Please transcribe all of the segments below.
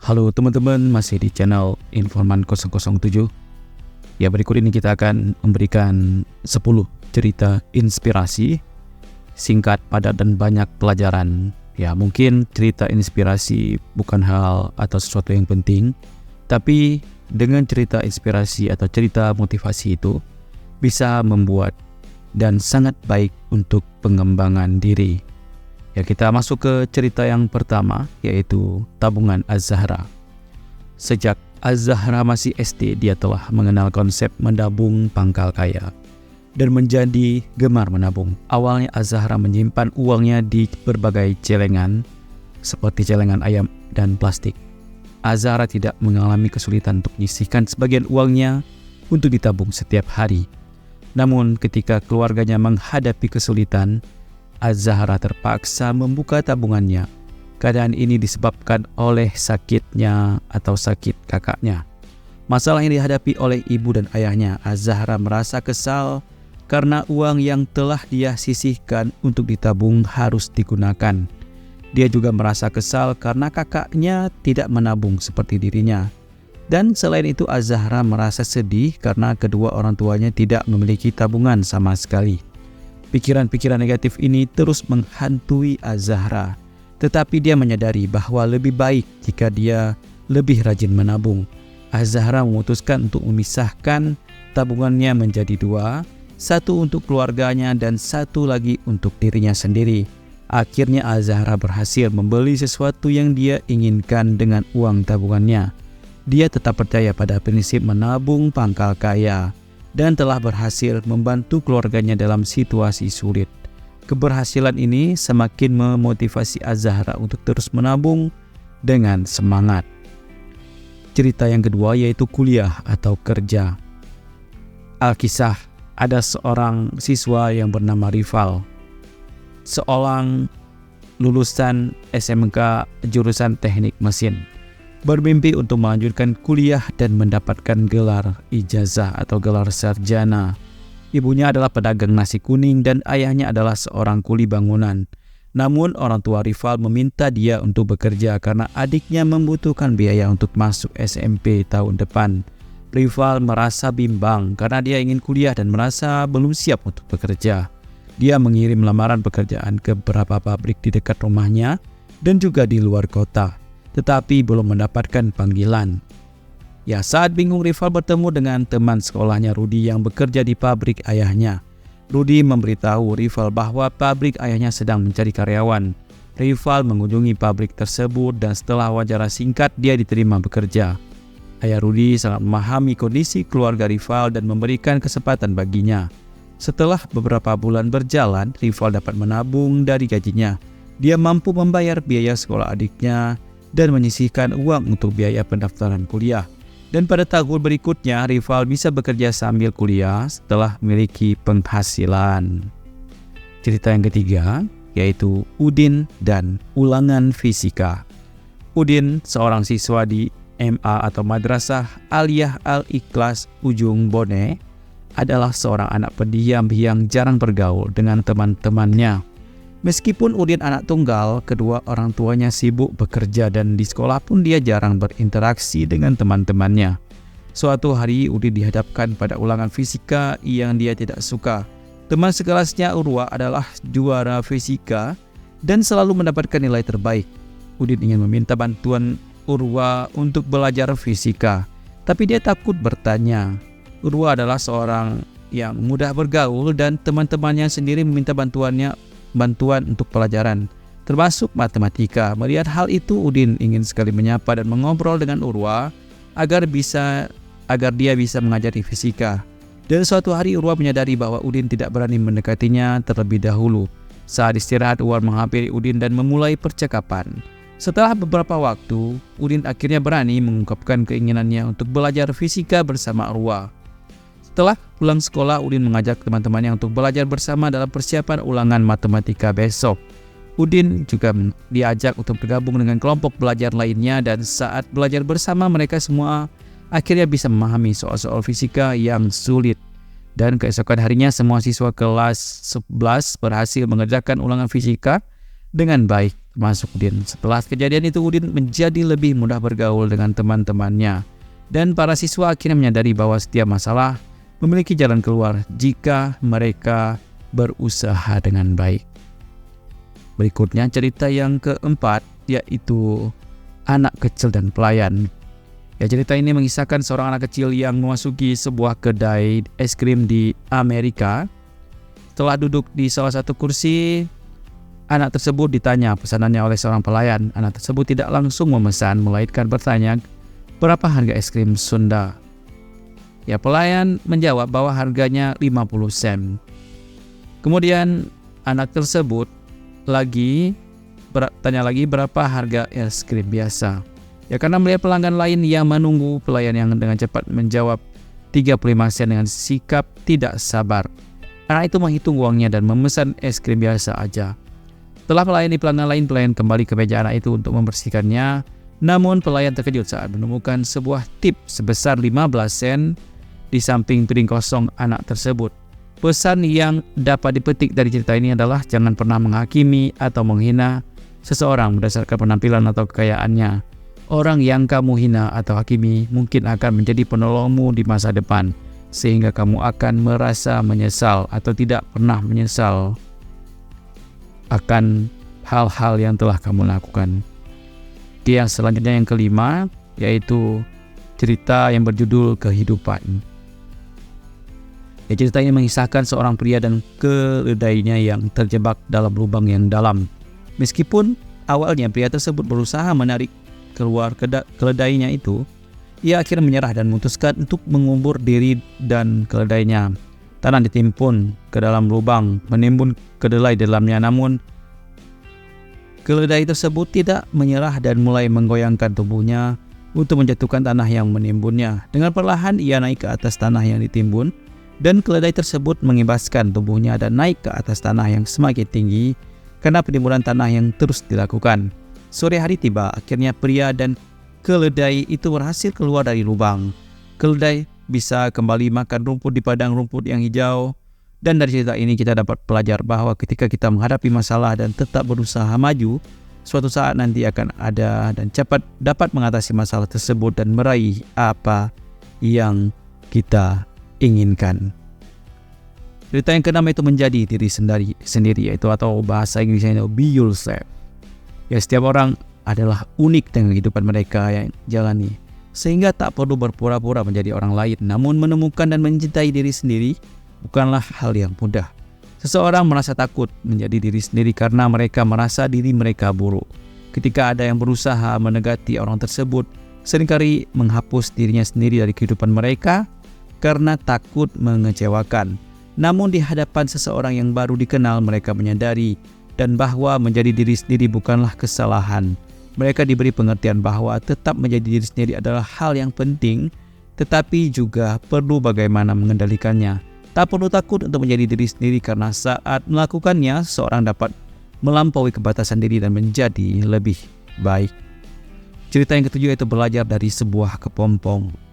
Halo teman-teman, masih di channel Informan 007. Ya, berikut ini kita akan memberikan 10 cerita inspirasi singkat, padat, dan banyak pelajaran. Ya, mungkin cerita inspirasi bukan hal atau sesuatu yang penting, tapi dengan cerita inspirasi atau cerita motivasi itu bisa membuat dan sangat baik untuk pengembangan diri. Ya, kita masuk ke cerita yang pertama, yaitu tabungan Az-Zahra. Sejak Az-Zahra masih SD, dia telah mengenal konsep menabung pangkal kaya dan menjadi gemar menabung. Awalnya Az-Zahra menyimpan uangnya di berbagai celengan, seperti celengan ayam dan plastik. Az-Zahra tidak mengalami kesulitan untuk menyisihkan sebagian uangnya untuk ditabung setiap hari. Namun ketika keluarganya menghadapi kesulitan, Az-Zahra terpaksa membuka tabungannya. Keadaan ini disebabkan oleh sakitnya atau sakit kakaknya. Masalah yang dihadapi oleh ibu dan ayahnya. Az-Zahra merasa kesal karena uang yang telah dia sisihkan untuk ditabung harus digunakan. Dia juga merasa kesal karena kakaknya tidak menabung seperti dirinya. Dan selain itu, Az-Zahra merasa sedih karena kedua orang tuanya tidak memiliki tabungan sama sekali. Pikiran-pikiran negatif ini terus menghantui Az-Zahra, tetapi dia menyadari bahwa lebih baik jika dia lebih rajin menabung. Az-Zahra memutuskan untuk memisahkan tabungannya menjadi dua, satu untuk keluarganya dan satu lagi untuk dirinya sendiri. Akhirnya Az-Zahra berhasil membeli sesuatu yang dia inginkan dengan uang tabungannya. Dia tetap percaya pada prinsip menabung pangkal kaya dan telah berhasil membantu keluarganya dalam situasi sulit. Keberhasilan ini semakin memotivasi Az-Zahra untuk terus menabung dengan semangat. Cerita yang kedua yaitu kuliah atau kerja. Alkisah, ada seorang siswa yang bernama Rival, seorang lulusan SMK jurusan teknik mesin, bermimpi untuk melanjutkan kuliah dan mendapatkan gelar ijazah atau gelar sarjana. Ibunya adalah pedagang nasi kuning dan ayahnya adalah seorang kuli bangunan. Namun orang tua Rival meminta dia untuk bekerja karena adiknya membutuhkan biaya untuk masuk SMP tahun depan. Rival merasa bimbang karena dia ingin kuliah dan merasa belum siap untuk bekerja. Dia mengirim lamaran pekerjaan ke beberapa pabrik di dekat rumahnya dan juga di luar kota, tetapi belum mendapatkan panggilan. Ya, saat bingung, Rival bertemu dengan teman sekolahnya Rudy yang bekerja di pabrik ayahnya. Rudy memberitahu Rival bahwa pabrik ayahnya sedang mencari karyawan. Rival mengunjungi pabrik tersebut dan setelah wawancara singkat dia diterima bekerja. Ayah Rudy sangat memahami kondisi keluarga Rival dan memberikan kesempatan baginya. Setelah beberapa bulan berjalan, Rival dapat menabung dari gajinya. Dia mampu membayar biaya sekolah adiknya dan menyisihkan uang untuk biaya pendaftaran kuliah. Dan pada tahun berikutnya, Rival bisa bekerja sambil kuliah setelah memiliki penghasilan. Cerita yang ketiga yaitu Udin dan ulangan fisika. Udin, seorang siswa di MA atau Madrasah Aliyah Al-Ikhlas Ujung Bone, adalah seorang anak pendiam yang jarang bergaul dengan teman-temannya. Meskipun Udin anak tunggal, kedua orang tuanya sibuk bekerja dan di sekolah pun dia jarang berinteraksi dengan teman-temannya. Suatu hari Udin dihadapkan pada ulangan fisika yang dia tidak suka. Teman sekelasnya Urwa adalah juara fisika dan selalu mendapatkan nilai terbaik. Udin ingin meminta bantuan Urwa untuk belajar fisika, tapi dia takut bertanya. Urwa adalah seorang yang mudah bergaul dan teman-temannya sendiri meminta bantuan untuk pelajaran, termasuk matematika. Melihat hal itu, Udin ingin sekali menyapa dan mengobrol dengan Urwa agar dia bisa mengajari fisika. Dan suatu hari Urwa menyadari bahwa Udin tidak berani mendekatinya terlebih dahulu. Saat istirahat, Urwa menghampiri Udin dan memulai percakapan. Setelah beberapa waktu, Udin akhirnya berani mengungkapkan keinginannya untuk belajar fisika bersama Urwa. Setelah pulang sekolah, Udin mengajak teman-temannya untuk belajar bersama dalam persiapan ulangan matematika besok. Udin juga diajak untuk bergabung dengan kelompok belajar lainnya dan saat belajar bersama mereka semua akhirnya bisa memahami soal-soal fisika yang sulit. Dan keesokan harinya semua siswa kelas 11 berhasil mengerjakan ulangan fisika dengan baik. termasuk Udin. Setelah kejadian itu, Udin menjadi lebih mudah bergaul dengan teman-temannya, dan para siswa akhirnya menyadari bahwa setiap masalah memiliki jalan keluar jika mereka berusaha dengan baik. Berikutnya cerita yang keempat, yaitu anak kecil dan pelayan. Ya, cerita ini mengisahkan seorang anak kecil yang memasuki sebuah kedai es krim di Amerika. Setelah duduk di salah satu kursi, anak tersebut ditanya pesanannya oleh seorang pelayan. Anak tersebut tidak langsung memesan, melainkan bertanya, "Berapa harga es krim Sunda?" Ya, pelayan menjawab bahwa harganya 50 sen. Kemudian anak tersebut bertanya lagi berapa harga es krim biasa. Ya, karena melihat pelanggan lain yang menunggu, pelayan yang dengan cepat menjawab 35 sen dengan sikap tidak sabar. Anak itu menghitung uangnya dan memesan es krim biasa aja. Setelah melayani pelanggan lain, pelayan kembali ke meja anak itu untuk membersihkannya. Namun pelayan terkejut saat menemukan sebuah tip sebesar 15 sen di samping piring kosong anak tersebut. Pesan yang dapat dipetik dari cerita ini adalah jangan pernah menghakimi atau menghina seseorang berdasarkan penampilan atau kekayaannya. Orang yang kamu hina atau hakimi mungkin akan menjadi penolongmu di masa depan, sehingga kamu akan merasa menyesal atau tidak pernah menyesal akan hal-hal yang telah kamu lakukan. Yang selanjutnya yang kelima, yaitu cerita yang berjudul Kehidupan. Ya, cerita ini mengisahkan seorang pria dan keledainya yang terjebak dalam lubang yang dalam. Meskipun awalnya pria tersebut berusaha menarik keluar keledainya itu, ia akhirnya menyerah dan memutuskan untuk mengubur diri dan keledainya. Tanah ditimpun ke dalam lubang, menimbun kedelai di dalamnya. Namun keledai tersebut tidak menyerah dan mulai menggoyangkan tubuhnya untuk menjatuhkan tanah yang menimbunnya. Dengan perlahan ia naik ke atas tanah yang ditimbun, dan keledai tersebut mengimbaskan tubuhnya dan naik ke atas tanah yang semakin tinggi karena penimbunan tanah yang terus dilakukan. Sore hari tiba, akhirnya pria dan keledai itu berhasil keluar dari lubang. Keledai bisa kembali makan rumput di padang rumput yang hijau. Dan dari cerita ini kita dapat belajar bahwa ketika kita menghadapi masalah dan tetap berusaha maju, suatu saat nanti akan ada dan cepat dapat mengatasi masalah tersebut dan meraih apa yang kita inginkan. Cerita yang keenam itu menjadi diri sendiri, yaitu atau bahasa Inggrisnya itu be yourself. Ya, setiap orang adalah unik dengan kehidupan mereka yang jalani, sehingga tak perlu berpura-pura menjadi orang lain. Namun menemukan dan mencintai diri sendiri bukanlah hal yang mudah. Seseorang merasa takut menjadi diri sendiri karena mereka merasa diri mereka buruk. Ketika ada yang berusaha menegati orang tersebut, seringkali menghapus dirinya sendiri dari kehidupan mereka karena takut mengecewakan. Namun di hadapan seseorang yang baru dikenal, mereka menyadari dan bahwa menjadi diri sendiri bukanlah kesalahan. Mereka diberi pengertian bahwa tetap menjadi diri sendiri adalah hal yang penting, tetapi juga perlu bagaimana mengendalikannya. Tak perlu takut untuk menjadi diri sendiri karena saat melakukannya, seorang dapat melampaui kebatasan diri dan menjadi lebih baik. Cerita yang ketujuh itu belajar dari sebuah kepompong.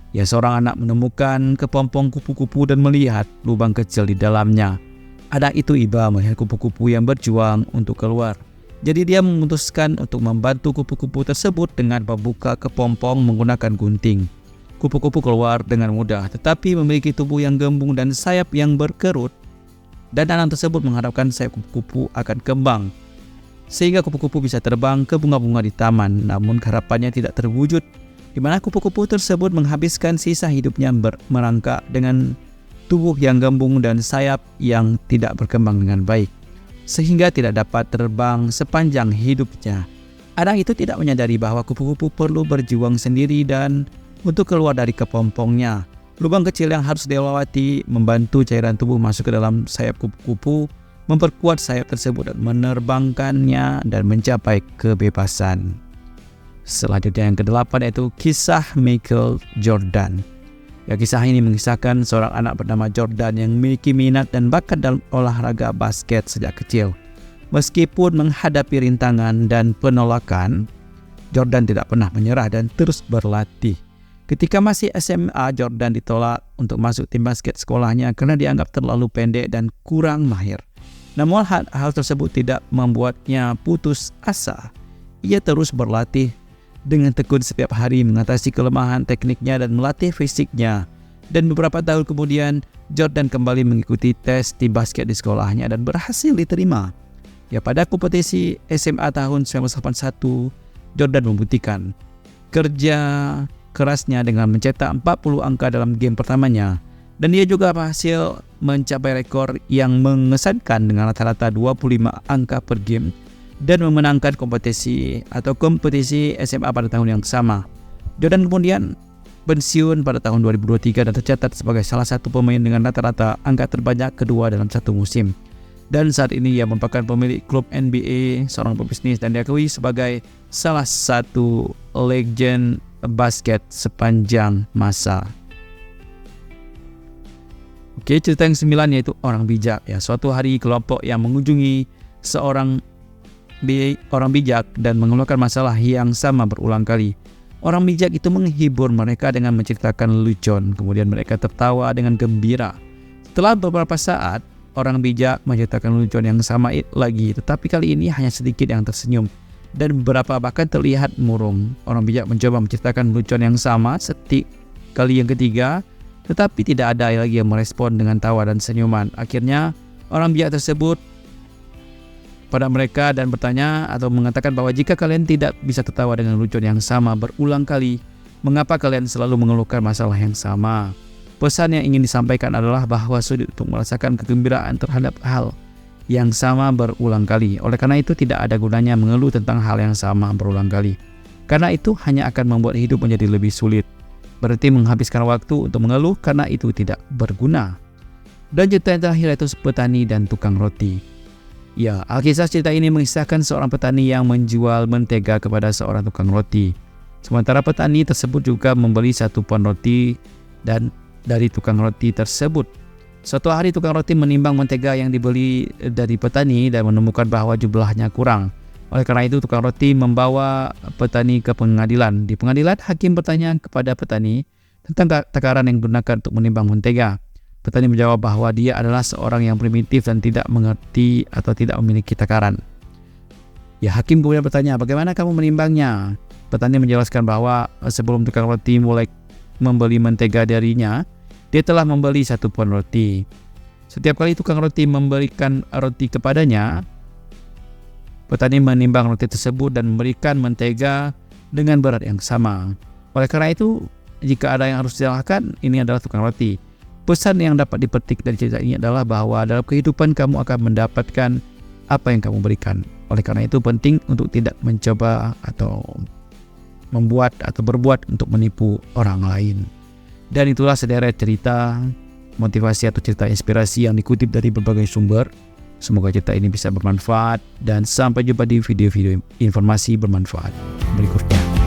Ya, seorang anak menemukan kepompong kupu-kupu dan melihat lubang kecil di dalamnya. Anak itu iba melihat kupu-kupu yang berjuang untuk keluar. Jadi dia memutuskan untuk membantu kupu-kupu tersebut dengan membuka kepompong menggunakan gunting. Kupu-kupu keluar dengan mudah, tetapi memiliki tubuh yang gembung dan sayap yang berkerut. Dan anak tersebut mengharapkan sayap kupu-kupu akan kembang, sehingga kupu-kupu bisa terbang ke bunga-bunga di taman. Namun harapannya tidak terwujud, di mana kupu-kupu tersebut menghabiskan sisa hidupnya merangkak dengan tubuh yang gembung dan sayap yang tidak berkembang dengan baik, sehingga tidak dapat terbang sepanjang hidupnya. Anak itu tidak menyadari bahwa kupu-kupu perlu berjuang sendiri dan untuk keluar dari kepompongnya. Lubang kecil yang harus dilewati membantu cairan tubuh masuk ke dalam sayap kupu-kupu, memperkuat sayap tersebut dan menerbangkannya dan mencapai kebebasan. Selanjutnya yang ke-8 yaitu kisah Michael Jordan. Ya, kisah ini mengisahkan seorang anak bernama Jordan yang memiliki minat dan bakat dalam olahraga basket sejak kecil. Meskipun menghadapi rintangan dan penolakan, Jordan tidak pernah menyerah dan terus berlatih. Ketika masih SMA, Jordan ditolak untuk masuk tim basket sekolahnya karena dianggap terlalu pendek dan kurang mahir. Namun hal tersebut tidak membuatnya putus asa. Ia terus berlatih dengan tekun setiap hari, mengatasi kelemahan tekniknya dan melatih fisiknya. Dan beberapa tahun kemudian, Jordan kembali mengikuti tes tim basket di sekolahnya dan berhasil diterima. Ya, pada kompetisi SMA tahun 1981, Jordan membuktikan kerja kerasnya dengan mencetak 40 angka dalam game pertamanya. Dan dia juga berhasil mencapai rekor yang mengesankan dengan rata-rata 25 angka per game dan memenangkan kompetisi SMA pada tahun yang sama. Jordan kemudian pensiun pada tahun 2023 dan tercatat sebagai salah satu pemain dengan rata-rata angka terbanyak kedua dalam satu musim. Dan saat ini ia merupakan pemilik klub NBA, seorang pebisnis, dan diakui sebagai salah satu legend basket sepanjang masa. Oke, cerita yang 9 yaitu orang bijak. Ya, suatu hari kelompok yang mengunjungi seorang bijak dan mengeluarkan masalah yang sama berulang kali. Orang bijak itu menghibur mereka dengan menceritakan lelucon, kemudian mereka tertawa dengan gembira. Setelah beberapa saat, orang bijak menceritakan lelucon yang sama lagi, tetapi kali ini hanya sedikit yang tersenyum dan beberapa bahkan terlihat murung. Orang bijak mencoba menceritakan lelucon yang sama kali yang ketiga, tetapi tidak ada lagi yang merespon dengan tawa dan senyuman. Akhirnya orang bijak tersebut pada mereka dan bertanya atau mengatakan bahwa jika kalian tidak bisa tertawa dengan lelucon yang sama berulang kali, mengapa kalian selalu mengeluhkan masalah yang sama? Pesan yang ingin disampaikan adalah bahwa sulit untuk merasakan kegembiraan terhadap hal yang sama berulang kali. Oleh karena itu tidak ada gunanya mengeluh tentang hal yang sama berulang kali, karena itu hanya akan membuat hidup menjadi lebih sulit. Berarti menghabiskan waktu untuk mengeluh karena itu tidak berguna. Dan cerita yang terakhir yaitu petani dan tukang roti. Ya, Alkisah cerita ini mengisahkan seorang petani yang menjual mentega kepada seorang tukang roti. Sementara petani tersebut juga membeli 1 pon roti dan dari tukang roti tersebut. Suatu hari tukang roti menimbang mentega yang dibeli dari petani dan menemukan bahwa jumlahnya kurang. Oleh karena itu tukang roti membawa petani ke pengadilan. Di pengadilan, hakim bertanya kepada petani tentang takaran yang digunakan untuk menimbang mentega. Petani menjawab bahwa dia adalah seorang yang primitif dan tidak mengerti atau tidak memiliki takaran. Ya, hakim kemudian bertanya, bagaimana kamu menimbangnya? Petani menjelaskan bahwa sebelum tukang roti mulai membeli mentega darinya, dia telah membeli 1 pon roti. Setiap kali tukang roti memberikan roti kepadanya, petani menimbang roti tersebut dan memberikan mentega dengan berat yang sama. Oleh karena itu, jika ada yang harus disalahkan, ini adalah tukang roti. Pesan yang dapat dipetik dari cerita ini adalah bahwa dalam kehidupan kamu akan mendapatkan apa yang kamu berikan. Oleh karena itu penting untuk tidak mencoba atau membuat atau berbuat untuk menipu orang lain. Dan itulah sederet cerita motivasi atau cerita inspirasi yang dikutip dari berbagai sumber. Semoga cerita ini bisa bermanfaat dan sampai jumpa di video-video informasi bermanfaat berikutnya.